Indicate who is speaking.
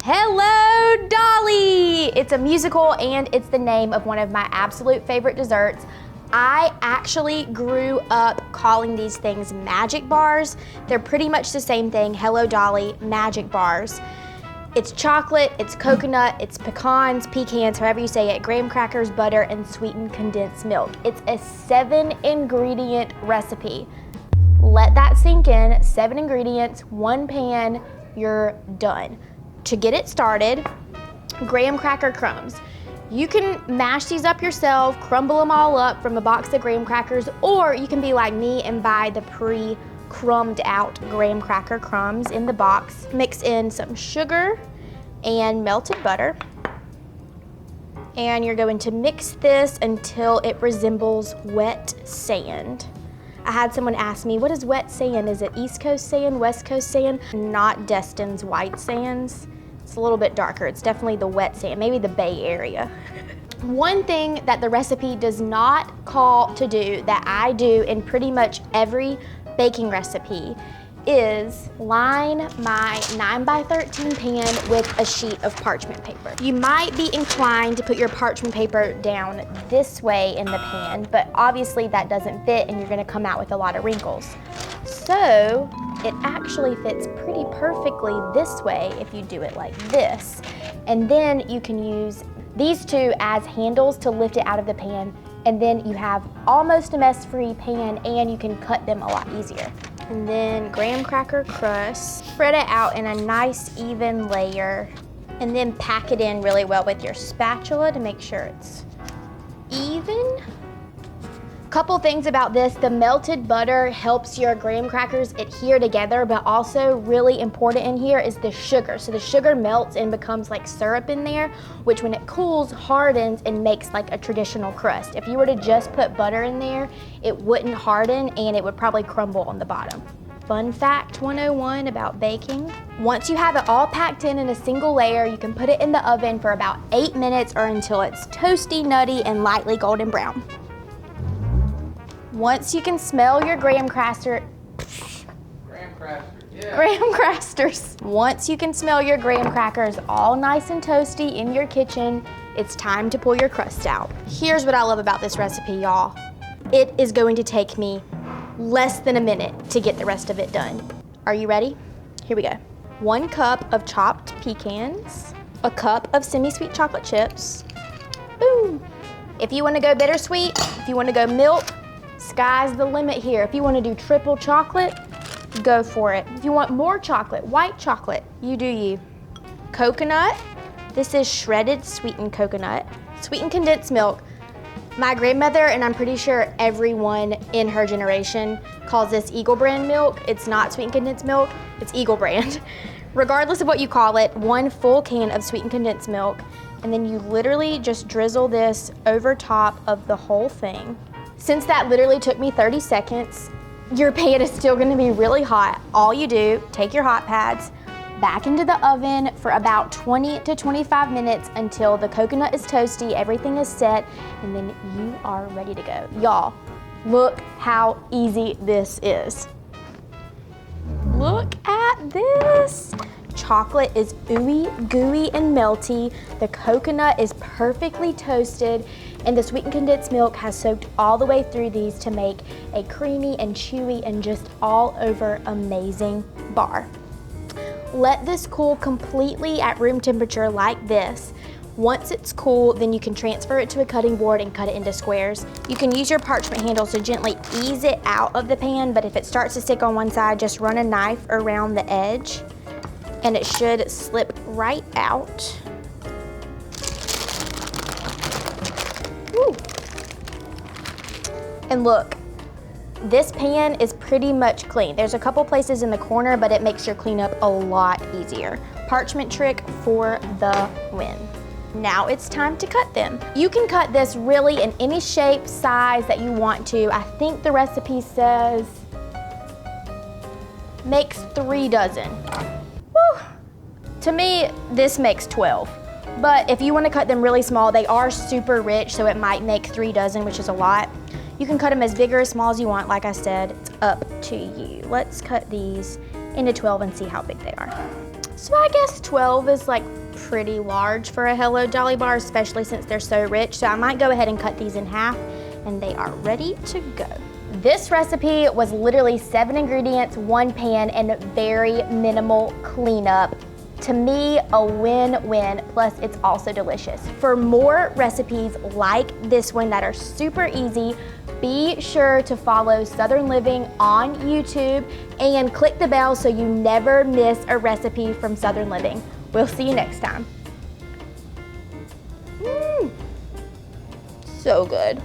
Speaker 1: Hello, Dolly! It's a musical and it's the name of one of my absolute favorite desserts. I actually grew up calling these things magic bars. They're pretty much the same thing. Hello, Dolly, magic bars. It's chocolate, it's coconut, it's pecans, however you say it, graham crackers, butter, and sweetened condensed milk. It's a 7-ingredient recipe. Let that sink in. 7 ingredients, 1 pan, you're done. To get it started, graham cracker crumbs. You can mash these up yourself, crumble them all up from a box of graham crackers, or you can be like me and buy the pre-crumbed out graham cracker crumbs in the box. Mix in some sugar and melted butter. And you're going to mix this until it resembles wet sand. I had someone ask me, what is wet sand? Is it East Coast sand, West Coast sand? Not Destin's white sands. It's a little bit darker. It's definitely the wet sand, maybe the Bay Area. One thing that the recipe does not call to do that I do in pretty much every baking recipe is line my 9x13 pan with a sheet of parchment paper. You might be inclined to put your parchment paper down this way in the pan, but obviously that doesn't fit and you're gonna come out with a lot of wrinkles. So it actually fits pretty perfectly this way if you do it like this. And then you can use these two as handles to lift it out of the pan, and then you have almost a mess-free pan and you can cut them a lot easier. And then graham cracker crust, spread it out in a nice even layer, and then pack it in really well with your spatula to make sure it's even. Couple things about this, the melted butter helps your graham crackers adhere together, but also really important in here is the sugar. So the sugar melts and becomes like syrup in there, which when it cools, hardens and makes like a traditional crust. If you were to just put butter in there, it wouldn't harden and it would probably crumble on the bottom. Fun fact 101 about baking. Once you have it all packed in a single layer, you can put it in the oven for about 8 minutes or until it's toasty, nutty, and lightly golden brown. Once you can smell your graham crasters, once you can smell your graham crackers all nice and toasty in your kitchen, it's time to pull your crust out. Here's what I love about this recipe, y'all. It is going to take me less than a minute to get the rest of it done. Are you ready? Here we go. 1 cup of chopped pecans, a cup of semi-sweet chocolate chips. Boom. If you want to go bittersweet, if you want to go milk, sky's the limit here. If you want to do triple chocolate, go for it. If you want more chocolate, white chocolate, you do you. Coconut, this is shredded sweetened coconut. Sweetened condensed milk. My grandmother, and I'm pretty sure everyone in her generation, calls this Eagle brand milk. It's not sweetened condensed milk, it's Eagle brand. Regardless of what you call it, 1 full can of sweetened condensed milk, and then you literally just drizzle this over top of the whole thing. Since that literally took me 30 seconds, your pan is still gonna be really hot. All you do, take your hot pads, back into the oven for about 20 to 25 minutes until the coconut is toasty, everything is set, and then you are ready to go. Y'all, look how easy this is. Look at this. Chocolate is ooey, gooey, and melty. The coconut is perfectly toasted, and the sweetened condensed milk has soaked all the way through these to make a creamy and chewy and just all over amazing bar. Let this cool completely at room temperature like this. Once it's cool, then you can transfer it to a cutting board and cut it into squares. You can use your parchment handles to gently ease it out of the pan, but if it starts to stick on one side, just run a knife around the edge and it should slip right out. Woo. And look, this pan is pretty much clean. There's a couple places in the corner, but it makes your cleanup a lot easier. Parchment trick for the win. Now it's time to cut them. You can cut this really in any shape, size that you want to. I think the recipe says makes 3 dozen. Woo. To me, this makes 12. But if you want to cut them really small, they are super rich, so it might make 3 dozen, which is a lot. You can cut them as big or as small as you want. Like I said, it's up to you. Let's cut these into 12 and see how big they are. So I guess 12 is like pretty large for a Hello Dolly bar, especially since they're so rich. So I might go ahead and cut these in half, and they are ready to go. This recipe was literally 7 ingredients, 1 pan, and very minimal cleanup. To me, a win-win, plus it's also delicious. For more recipes like this one that are super easy, be sure to follow Southern Living on YouTube and click the bell so you never miss a recipe from Southern Living. We'll see you next time. So good.